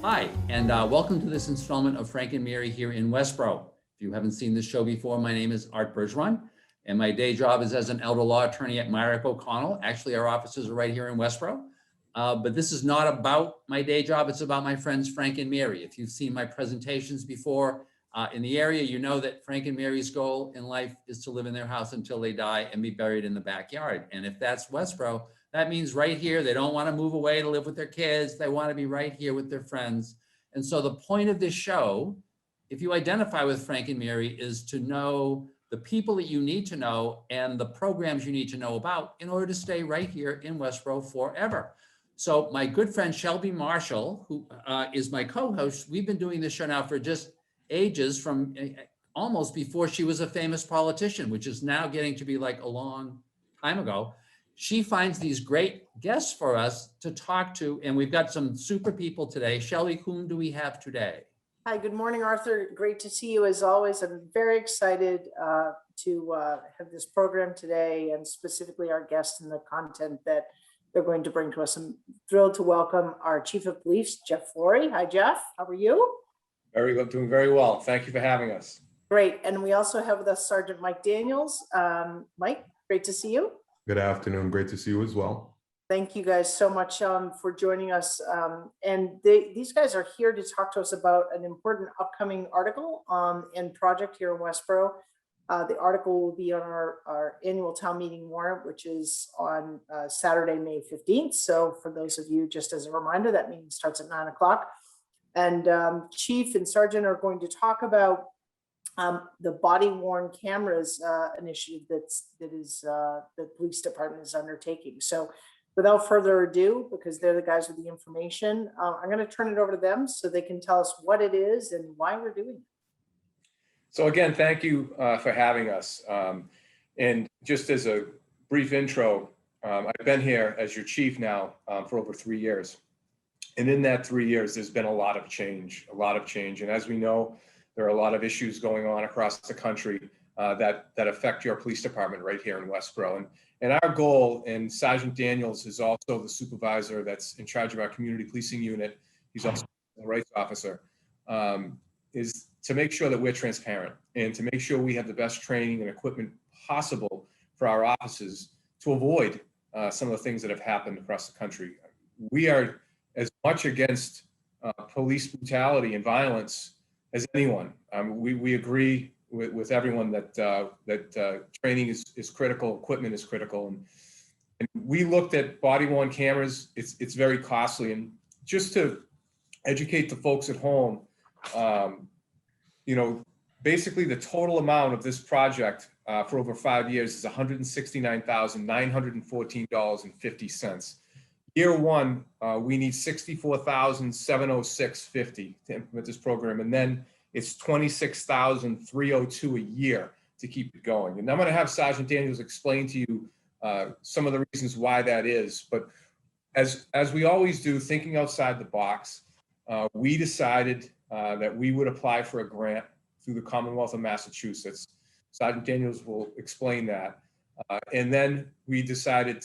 Hi, and welcome to this installment of Frank and Mary here in Westboro. If you haven't seen this show before, my name is Art Bergeron, and my day job is as an elder law attorney at Myrick O'Connell. Actually, our offices are right here in Westboro. But this is not about my day job, it's about my friends Frank and Mary. If you've seen my presentations before in the area, you know that Frank and Mary's goal in life is to live in their house until they die and be buried in the backyard. And if that's Westboro, that means right here. They don't want to move away to live with their kids. They want to be right here with their friends. And so the point of this show, if you identify with Frank and Mary, is to know the people that you need to know and the programs you need to know about in order to stay right here in Westboro forever. So my good friend Shelby Marshall, who is my co-host, we've been doing this show now for just ages, from almost before she was a famous politician, which is now getting to be like a long time ago. She finds these great guests for us to talk to, and we've got some super people today. Shelby, whom do we have today? Hi, good morning, Arthur. Great to see you as always. I'm very excited to have this program today, and specifically our guests and the content that they're going to bring to us. I'm thrilled to welcome our Chief of Police, Jeff Lourie. Hi, Jeff. How are you? Very good, doing very well. Thank you for having us. Great. And we also have with us Sergeant Mike Daniels. Mike, great to see you. Good afternoon. Great to see you as well. Thank you guys so much for joining us. These guys are here to talk to us about an important upcoming article and project here in Westboro. The article will be on our annual town meeting warrant, which is on Saturday, May 15th. So for those of you, just as a reminder, that meeting starts at 9 o'clock. And Chief and Sergeant are going to talk about the body-worn cameras initiative that the police department is undertaking. So without further ado, because they're the guys with the information, I'm going to turn it over to them so they can tell us what it is and why we're doing it. So again, thank you for having us. And just as a brief intro, I've been here as your chief now for over 3 years. And in that 3 years, there's been a lot of change. And as we know, there are a lot of issues going on across the country that affect your police department right here in Westboro. And our goal, and Sgt Daniels is also the supervisor that's in charge of our community policing unit. He's also a rights officer, is to make sure that we're transparent and to make sure we have the best training and equipment possible for our offices to avoid some of the things that have happened across the country. We are as much against police brutality and violence as anyone. We agree with everyone that training is critical, equipment is critical, and we looked at body-worn cameras. It's very costly, and just to educate the folks at home, basically the total amount of this project for over 5 years is $169,914.50. Year one, we need $64,706.50 to implement this program, and then it's $26,302 a year to keep it going. And I'm going to have Sergeant Daniels explain to you some of the reasons why that is. But as we always do, thinking outside the box, we decided that we would apply for a grant through the Commonwealth of Massachusetts. Sergeant Daniels will explain that. And then we decided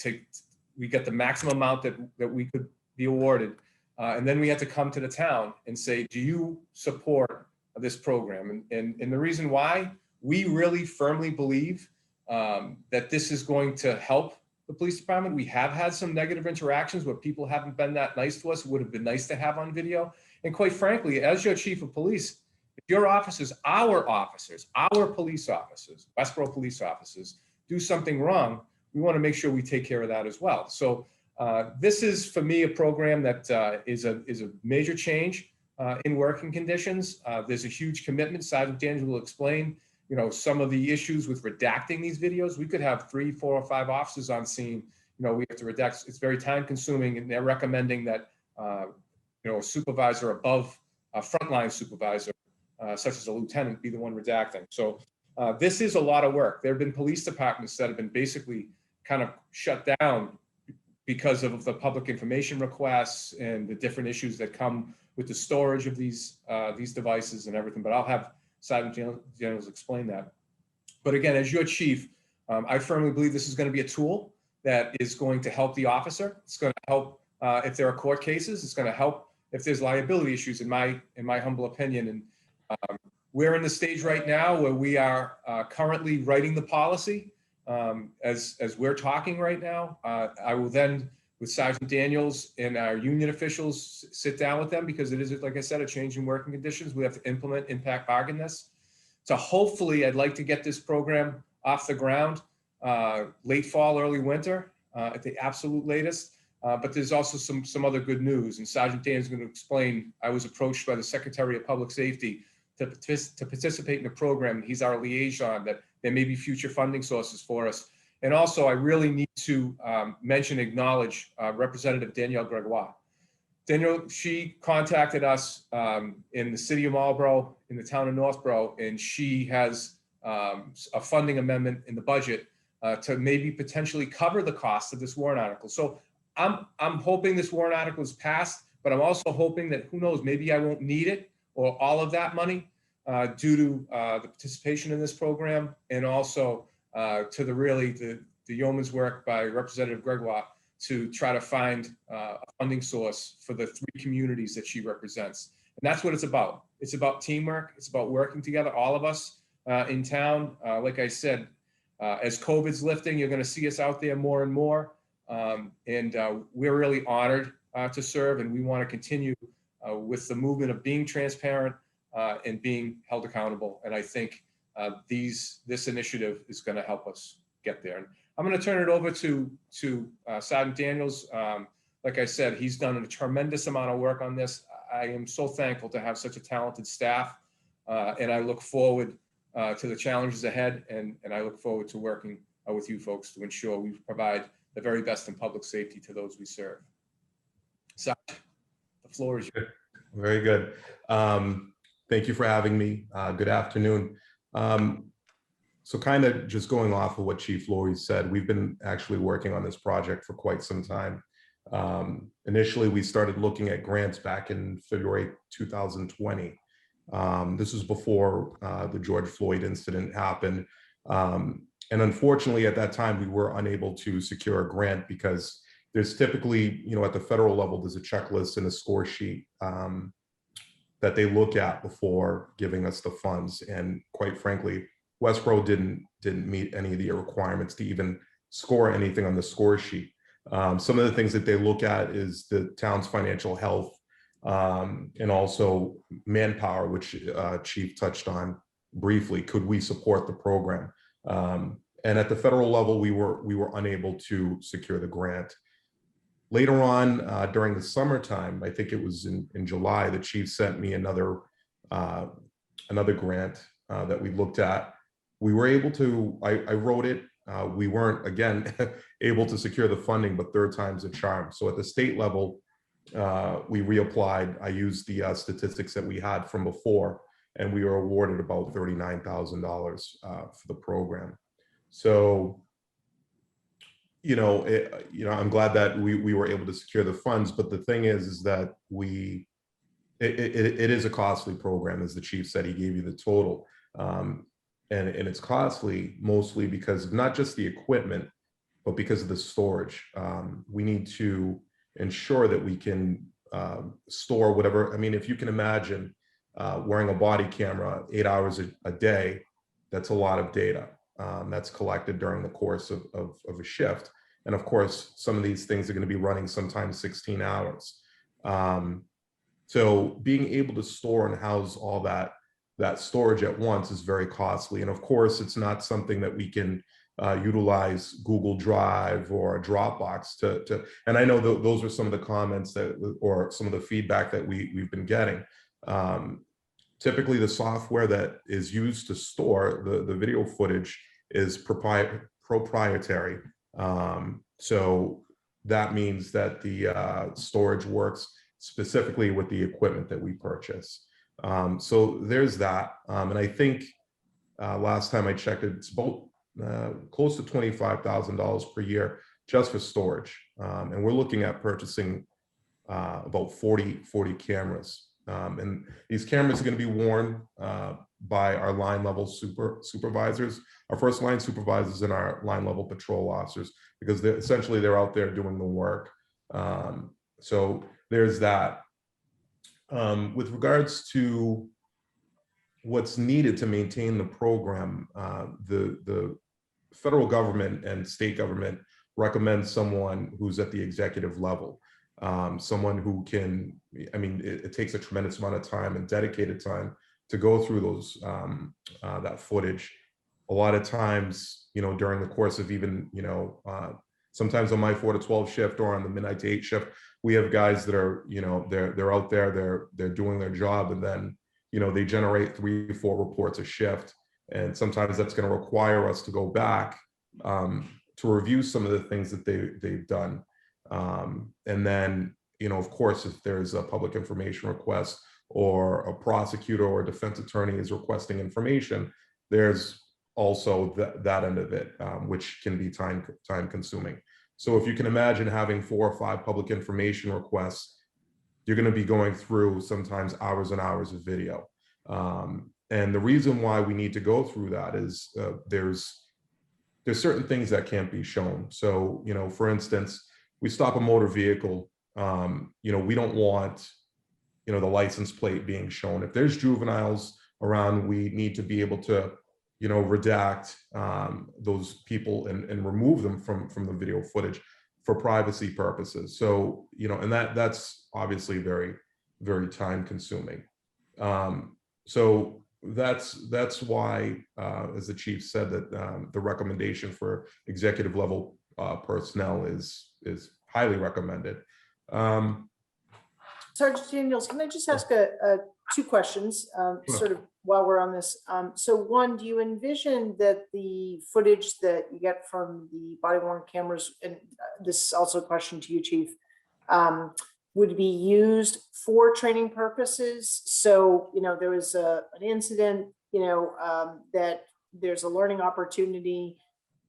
we get the maximum amount that we could be awarded. And then we had to come to the town and say, do you support this program? And the reason why, we really firmly believe that this is going to help the police department. We have had some negative interactions where people haven't been that nice to us. It would have been nice to have on video. And quite frankly, as your chief of police, if your officers, our police officers, Westboro police officers, do something wrong, we want to make sure we take care of that as well. So this is, for me, a program that is a major change in working conditions. There's a huge commitment. Sergeant Daniels will explain, some of the issues with redacting these videos. We could have 3, 4, or 5 officers on scene. We have to redact. It's very time consuming, and they're recommending that a supervisor above a frontline supervisor, such as a lieutenant, be the one redacting. So this is a lot of work. There have been police departments that have been basically kind of shut down because of the public information requests and the different issues that come with the storage of these devices and everything. But I'll have Sergeant Daniels explain that. But again, as your chief, I firmly believe this is going to be a tool that is going to help the officer. It's going to help if there are court cases. It's going to help if there's liability issues, in my humble opinion. And we're in the stage right now where we are currently writing the policy as we're talking right now. I will then, with Sgt Daniels and our union officials, sit down with them, because it is, like I said, a change in working conditions. We have to implement impact bargain this. So hopefully, I'd like to get this program off the ground late fall, early winter at the absolute latest. But there's also some other good news, and Sgt Daniels is going to explain. I was approached by the Secretary of Public Safety to participate in the program. He's our liaison, that there may be future funding sources for us. And also, I really need to acknowledge Representative Danielle Gregoire. Danielle, she contacted us in the city of Marlborough, in the town of Northborough, and she has a funding amendment in the budget to maybe potentially cover the cost of this warrant article. So I'm hoping this warrant article is passed, but I'm also hoping that, who knows, maybe I won't need it or all of that money due to the participation in this program, and also to the yeoman's work by Representative Gregoire to try to find a funding source for the 3 communities that she represents. And that's what it's about. It's about teamwork. It's about working together, all of us in town. Like I said, as COVID's lifting, you're going to see us out there more and more. And we're really honored to serve, and we want to continue with the movement of being transparent and being held accountable. And I think this initiative is going to help us get there. And I'm going to turn it over to Sgt Daniels. Like I said, he's done a tremendous amount of work on this. I am so thankful to have such a talented staff, and I look forward to the challenges ahead. And I look forward to working with you folks to ensure we provide the very best in public safety to those we serve. Saj, the floor is yours. Very good. Thank you for having me. Good afternoon. So kind of just going off of what Chief Lourie said, we've been actually working on this project for quite some time. Initially, we started looking at grants back in February 2020. This was before the George Floyd incident happened. And unfortunately, at that time, we were unable to secure a grant because there's typically, at the federal level, there's a checklist and a score sheet that they look at before giving us the funds. And quite frankly, Westboro didn't meet any of the requirements to even score anything on the score sheet. Some of the things that they look at is the town's financial health and also manpower, which Chief touched on briefly. Could we support the program? And at the federal level, we were unable to secure the grant. Later on, during the summertime, I think it was in July, the Chief sent me another grant that we looked at. We were able to, I wrote it. We weren't, again, able to secure the funding, but third time's a charm. So at the state level, we reapplied. I used the statistics that we had from before, and we were awarded about $39,000 for the program. So, I'm glad that we were able to secure the funds, but the thing is that it is a costly program, as the Chief said. He gave you the total. And it's costly mostly because of not just the equipment, but because of the storage. We need to ensure that we can store whatever. I mean, if you can imagine wearing a body camera 8 hours a day, that's a lot of data that's collected during the course of a shift. And of course, some of these things are going to be running sometimes 16 hours. So being able to store and house all that storage at once is very costly. And of course, it's not something that we can utilize Google Drive or Dropbox to and I know those are some of the comments or some of the feedback that we've been getting. Typically, the software that is used to store the video footage is proprietary. So that means that the storage works specifically with the equipment that we purchase. So there's that. And I think last time I checked, it's about close to $25,000 per year just for storage. And we're looking at purchasing about 40 cameras. And these cameras are going to be worn by our line level supervisors, our first line supervisors and our line level patrol officers, because they're out there doing the work. So there's that. With regards to what's needed to maintain the program, the federal government and state government recommends someone who's at the executive level, someone who can, I mean, it takes a tremendous amount of time and dedicated time to go through those, that footage. A lot of times, you know, during the course of even, you know, sometimes on my 4 to 12 shift or on the midnight to 8 shift, we have guys that are, you know, they're out there, they're doing their job, and then, you know, they generate 3 or 4 reports a shift. And sometimes that's going to require us to go back to review some of the things that they've done. And then, you know, of course, if there's a public information request or a prosecutor or a defense attorney is requesting information, there's also that end of it, which can be time consuming. So if you can imagine having 4 or 5 public information requests, you're going to be going through sometimes hours and hours of video. And the reason why we need to go through that is there's certain things that can't be shown. So, you know, for instance, we stop a motor vehicle, you know, we don't want, you know, the license plate being shown. If there's juveniles around, we need to be able to, you know, redact those people and remove them from the video footage for privacy purposes. So, you know, and that's obviously very, very time consuming. So that's why, as the chief said, that the recommendation for executive level personnel is highly recommended. Sergeant Daniels, can I just ask 2 questions, sort of while we're on this? So one, do you envision that the footage that you get from the body worn cameras, and this is also a question to you, Chief, would be used for training purposes? So, you know, there was an incident, you know, that there's a learning opportunity.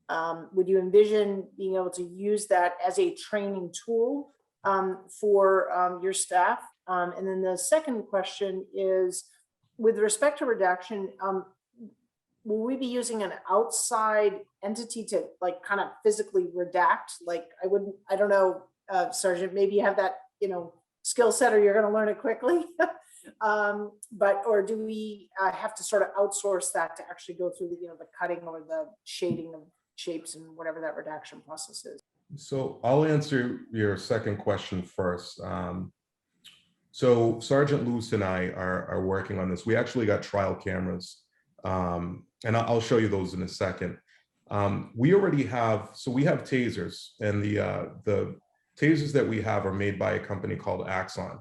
Would you envision being able to use that as a training tool for your staff? And then the second question is, with respect to redaction, will we be using an outside entity to like kind of physically redact? Like I don't know, Sergeant, maybe you have that, you know, skill set, or you're going to learn it quickly. Or do we have to sort of outsource that to actually go through the, you know, the cutting or the shading of shapes and whatever that redaction process is? So I'll answer your second question first. So Sergeant Luce and I are working on this. We actually got trial cameras, and I'll show you those in a second. We already have, so we have tasers, and the tasers that we have are made by a company called Axon.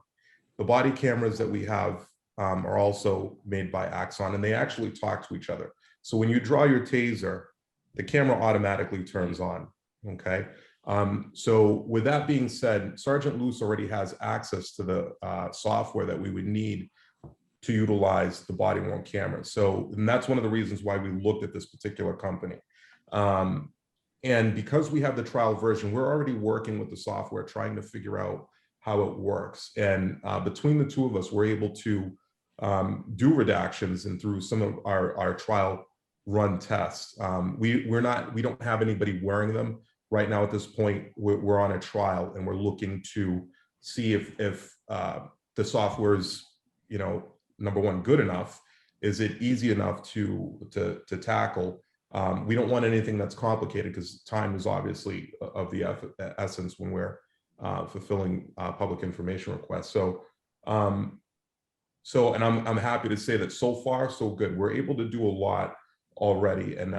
The body cameras that we have are also made by Axon, and they actually talk to each other. So when you draw your taser, the camera automatically turns on, okay? So with that being said, Sergeant Luce already has access to the software that we would need to utilize the body worn cameras. So, and that's one of the reasons why we looked at this particular company. And because we have the trial version, we're already working with the software, trying to figure out how it works. And between the two of us, we're able to do redactions, and through some of our trial run tests. We don't have anybody wearing them right now at this point. We're on a trial, and we're looking to see if the software is, you know, number one, good enough. Is it easy enough to tackle? We don't want anything that's complicated, because time is obviously of the essence when we're fulfilling public information requests. So and I'm happy to say that so far so good. We're able to do a lot already, and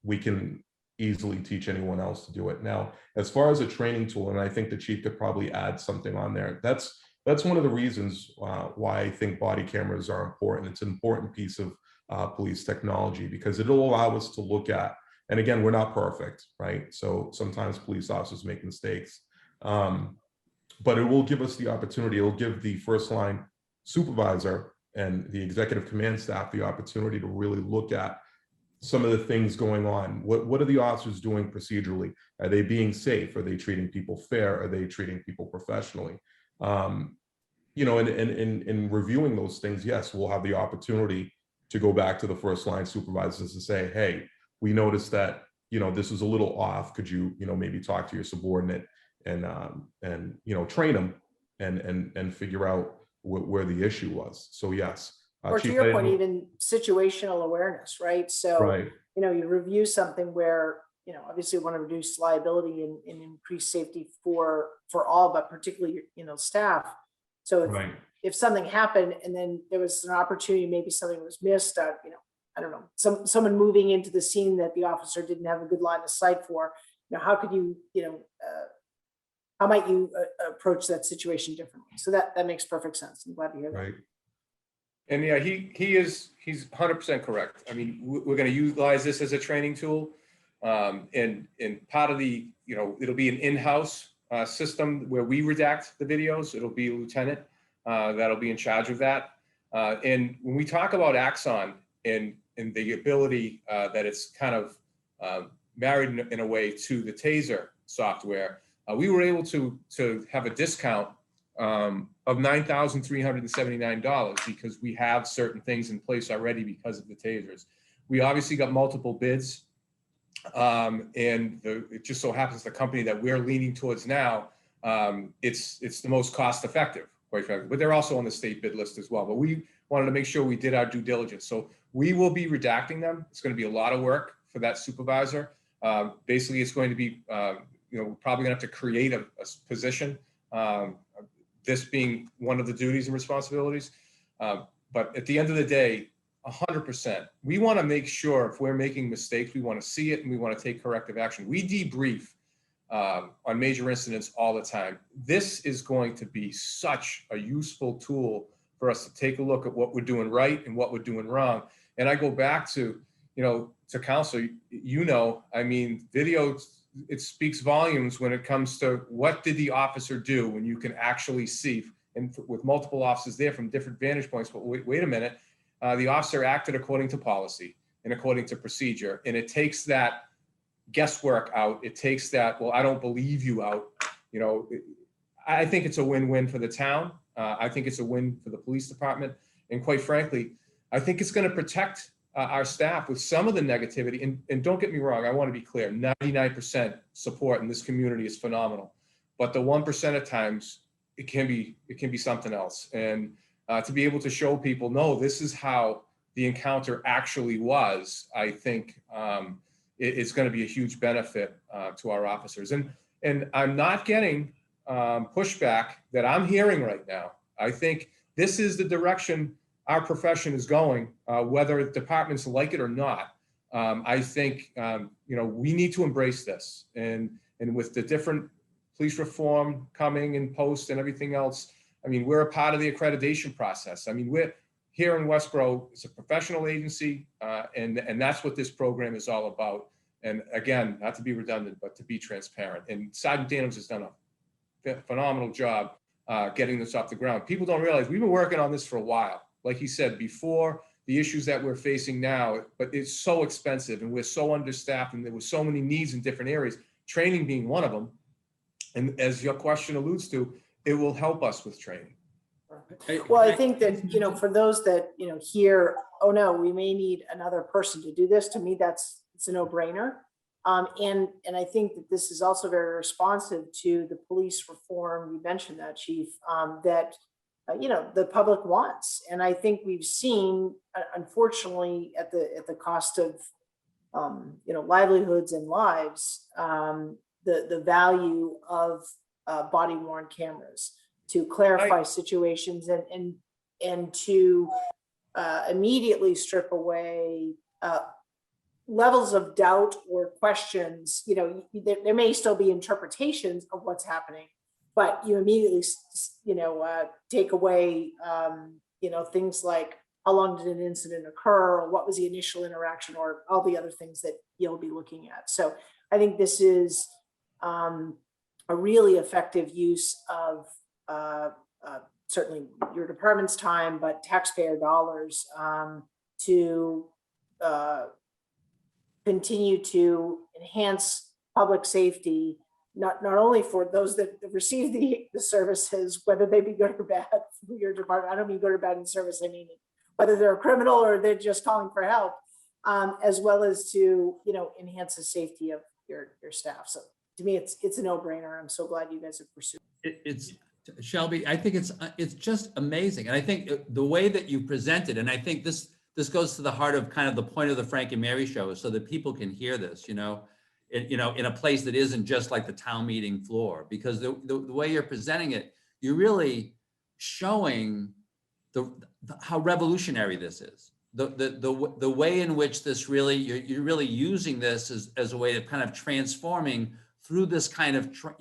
we can easily teach anyone else to do it. Now, as far as a training tool, and I think the chief could probably add something on there, that's one of the reasons why I think body cameras are important. It's an important piece of police technology, because it'll allow us to look at, and again, we're not perfect, right? So sometimes police officers make mistakes, but it will give us the opportunity, it'll give the first line supervisor and the executive command staff the opportunity to really look at some of the things going on. What are the officers doing procedurally? Are they being safe? Are they treating people fair? Are they treating people professionally? You know, and in reviewing those things, yes, we'll have the opportunity to go back to the first line supervisors and say, hey, we noticed that, you know, this was a little off. Could you, you know, maybe talk to your subordinate and you know, train them and figure out where the issue was. So yes. Or to Chief, your point, even situational awareness, right? So, right, you review something where, obviously we want to reduce liability and increase safety for all, but particularly, staff. So right. if something happened and then there was an opportunity, maybe something was missed, I don't know, someone moving into the scene that the officer didn't have a good line of sight for, how could you, how might you approach that situation differently? So that makes perfect sense. I'm glad to hear that. Right. And yeah, he's 100% correct. I mean, we're going to utilize this as a training tool. And part of the, it'll be an in-house system where we redact the videos. It'll be a lieutenant that'll be in charge of that. And when we talk about Axon and the ability that it's kind of married in a way to the TASER software, we were able to have a discount of $9,379 because we have certain things in place already because of the tasers. We obviously got multiple bids, and it just so happens the company that we're leaning towards now, it's the most cost effective, quite frankly, but they're also on the state bid list as well. But we wanted to make sure we did our due diligence. So we will be redacting them. It's going to be a lot of work for that supervisor. Basically, it's going to be, we're probably gonna have to create a position, this being one of the duties and responsibilities. But at the end of the day, 100%, we wanna make sure if we're making mistakes, we wanna see it and we wanna take corrective action. We debrief on major incidents all the time. This is going to be such a useful tool for us to take a look at what we're doing right and what we're doing wrong. And I go back to, to counsel, I mean, video, it speaks volumes when it comes to what did the officer do when you can actually see, and with multiple officers there from different vantage points, but wait a minute, the officer acted according to policy and according to procedure. And it takes that guesswork out. It takes that, well, I don't believe you out. I think it's a win-win for the town. I think it's a win for the police department. And quite frankly, I think it's going to protect our staff with some of the negativity. And don't get me wrong, I want to be clear, 99% support in this community is phenomenal. But the 1% of times, it can be something else. And to be able to show people, no, this is how the encounter actually was, I think it's going to be a huge benefit to our officers. And I'm not getting pushback that I'm hearing right now. I think this is the direction our profession is going, whether departments like it or not. I think, we need to embrace this. And with the different police reform coming in post and everything else, I mean, we're a part of the accreditation process. I mean, we're here in Westboro, it's a professional agency, and that's what this program is all about. And again, not to be redundant, but to be transparent. And Sgt Daniels has done a phenomenal job getting this off the ground. People don't realize we've been working on this for a while. Like he said, before the issues that we're facing now, but it's so expensive and we're so understaffed and there were so many needs in different areas, training being one of them. And as your question alludes to, it will help us with training. Well, I think that, for those that, hear, oh no, we may need another person to do this, to me, it's a no-brainer. And I think that this is also very responsive to the police reform. You mentioned that, Chief, that the public wants. And I think we've seen, unfortunately, at the cost of livelihoods and lives, the value of body worn cameras to clarify situations and to immediately strip away levels of doubt or questions. There may still be interpretations of what's happening, but you immediately, take away, things like how long did an incident occur, or what was the initial interaction, or all the other things that you'll be looking at. So I think this is a really effective use of certainly your department's time, but taxpayer dollars to continue to enhance public safety, not only for those that receive the services, whether they be good or bad for your department. I don't mean good or bad in service. I mean, whether they're a criminal or they're just calling for help, as well as to, enhance the safety of your staff. So to me, it's a no-brainer. I'm so glad you guys have pursued. It's Shelby, I think it's just amazing. And I think the way that you presented, and I think this goes to the heart of kind of the point of the Frank and Mary show, is so that people can hear this, in a place that isn't just like the town meeting floor, because the way you're presenting it, you're really showing how revolutionary this is. The way in which this really, you're really using this as a way of kind of transforming through this kind of, through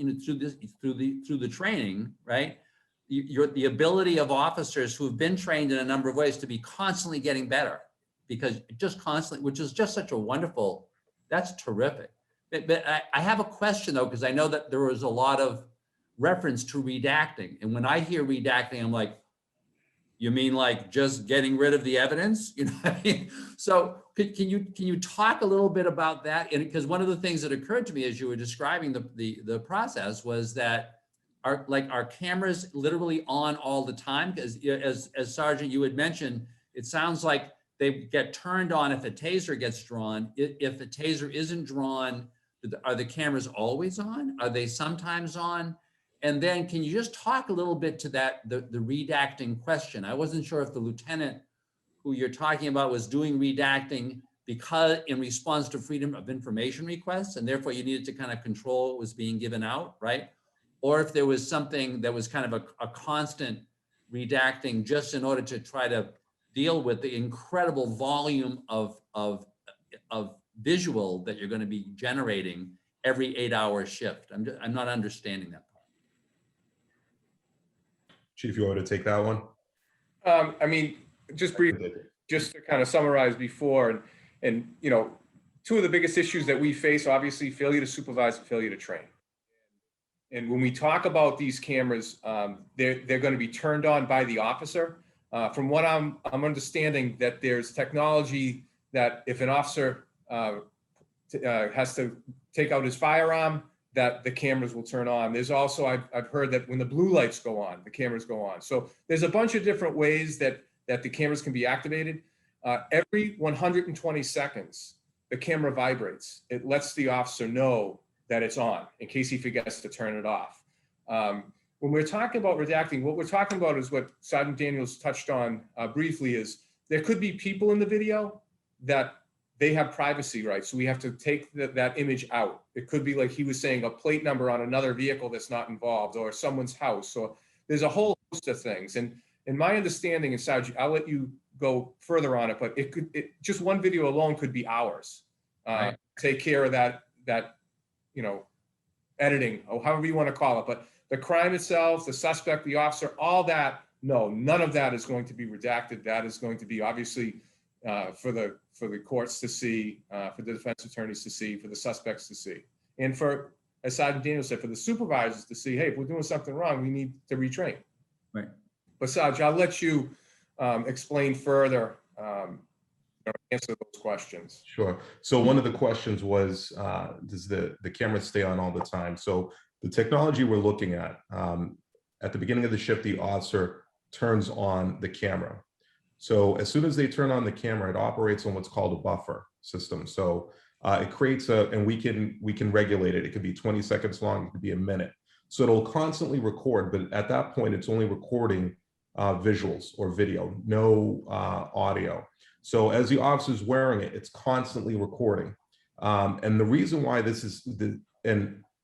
the training, right? The ability of officers who have been trained in a number of ways to be constantly getting better, because just constantly, which is just such a wonderful, that's terrific. But I have a question though, because I know that there was a lot of reference to redacting. And when I hear redacting, I'm like, you mean like just getting rid of the evidence? What I mean? So can you talk a little bit about that? And because one of the things that occurred to me as you were describing the process was that our cameras literally on all the time? Because as Sergeant, you had mentioned, it sounds like they get turned on if a taser gets drawn. If a taser isn't drawn, are the cameras always on? Are they sometimes on? And then can you just talk a little bit to that, the redacting question? I wasn't sure if the lieutenant who you're talking about was doing redacting because in response to freedom of information requests, and therefore you needed to kind of control what was being given out, right? Or if there was something that was kind of a constant redacting just in order to try to deal with the incredible volume of visual that you're going to be generating every 8-hour shift. I'm not understanding that part. Chief, you want me to take that one? I mean, just briefly, just to kind of summarize before, and two of the biggest issues that we face, obviously, failure to supervise and failure to train. And when we talk about these cameras, they're going to be turned on by the officer. From what I'm understanding, that there's technology that if an officer has to take out his firearm, that the cameras will turn on. There's also, I've heard that when the blue lights go on, the cameras go on. So there's a bunch of different ways that the cameras can be activated. Every 120 seconds, the camera vibrates. It lets the officer know that it's on in case he forgets to turn it off. When we're talking about redacting, what we're talking about is what Sgt Daniels touched on briefly, is there could be people in the video that they have privacy rights. So we have to take that image out. It could be, like he was saying, a plate number on another vehicle that's not involved, or someone's house. So there's a whole host of things. And in my understanding, and Sargent, I'll let you go further on it, but just one video alone could be hours. Right. Take care of that editing, or however you want to call it. But the crime itself, the suspect, the officer, all that, no, none of that is going to be redacted. That is going to be obviously for the courts to see, for the defense attorneys to see, for the suspects to see, and for, as Sgt Daniels said, for the supervisors to see, hey, if we're doing something wrong, we need to retrain. Right. But Sarge, I'll let you explain further, answer those questions. Sure. So one of the questions was, does the camera stay on all the time? So the technology we're looking at the beginning of the shift, the officer turns on the camera. So as soon as they turn on the camera, it operates on what's called a buffer system. So it creates and we can regulate it. It could be 20 seconds long, it could be a minute. So it'll constantly record, but at that point, it's only recording visuals or video, no audio. So as the officer's wearing it, it's constantly recording. And the reason why this is,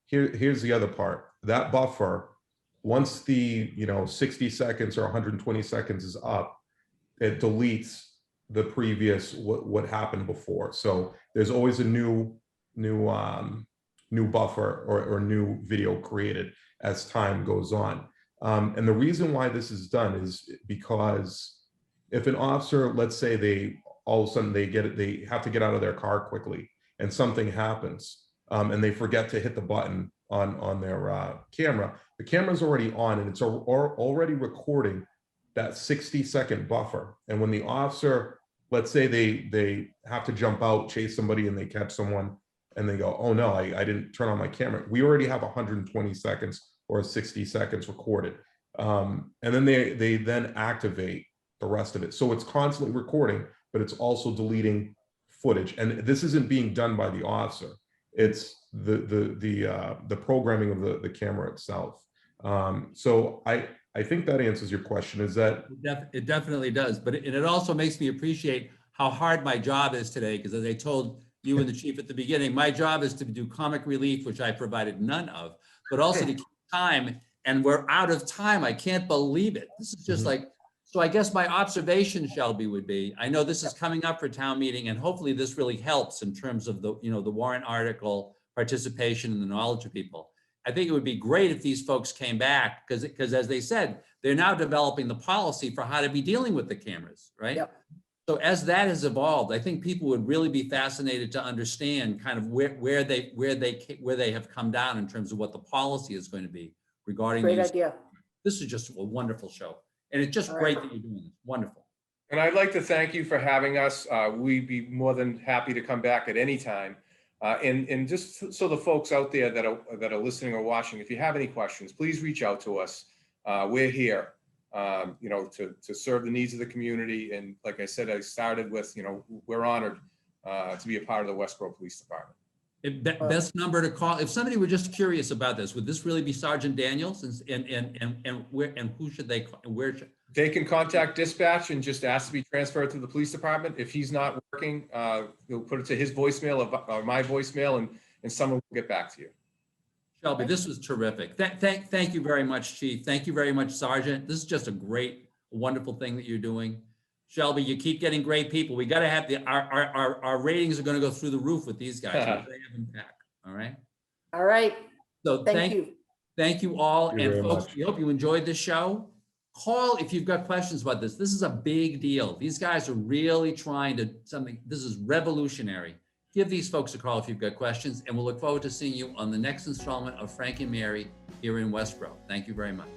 here's the other part, that buffer, once the 60 seconds or 120 seconds is up, it deletes the previous what happened before. So there's always a new buffer or new video created as time goes on. And the reason why this is done is because if an officer, let's say they all of a sudden they have to get out of their car quickly and something happens and they forget to hit the button on their camera, the camera's already on and it's already recording that 60-second buffer. And when the officer, let's say they have to jump out, chase somebody, and they catch someone and they go, oh no, I didn't turn on my camera. We already have 120 seconds or 60 seconds recorded. And then they then activate the rest of it. So it's constantly recording, but it's also deleting footage. And this isn't being done by the officer. It's the programming of the camera itself. So I think that answers your question. Is that It definitely does, but it also makes me appreciate how hard my job is today, because as I told you and the chief at the beginning, my job is to do comic relief, which I provided none of, but also to keep time, and we're out of time. I can't believe it. This is just like, so I guess my observation, Shelby, would be, I know this is coming up for town meeting, and hopefully this really helps in terms of the, the warrant article participation and the knowledge of people. I think it would be great if these folks came back, because as they said, they're now developing the policy for how to be dealing with the cameras, right? Yep. So as that has evolved, I think people would really be fascinated to understand kind of where they have come down in terms of what the policy is going to be regarding Great these. idea. This is just a wonderful show, and it's just All great right. that you're doing this. Wonderful. And I'd like to thank you for having us. We'd be more than happy to come back at any time. And just so the folks out there that are listening or watching, if you have any questions, please reach out to us. We're here, to serve the needs of the community. And like I said, I started with, we're honored to be a part of the Westboro Police Department. Best number to call, if somebody were just curious about this, would this really be Sgt Daniels, and where, and who should they call, where should? They can contact dispatch and just ask to be transferred to the police department. If he's not working, we'll put it to his voicemail or my voicemail, and someone will get back to you. Shelby, this was terrific. Thank you very much, Chief. Thank you very much, Sergeant. This is just a great, wonderful thing that you're doing. Shelby, you keep getting great people. We got to have our ratings are going to go through the roof with these guys. They have impact. All right. All right. So Thank you. Thank you all. Thank you And very folks, much. we hope you enjoyed this show. Call if you've got questions about this. This is a big deal. These guys are really trying to this is revolutionary. Give these folks a call if you've got questions, and we'll look forward to seeing you on the next installment of Frank and Mary here in Westboro. Thank you very much.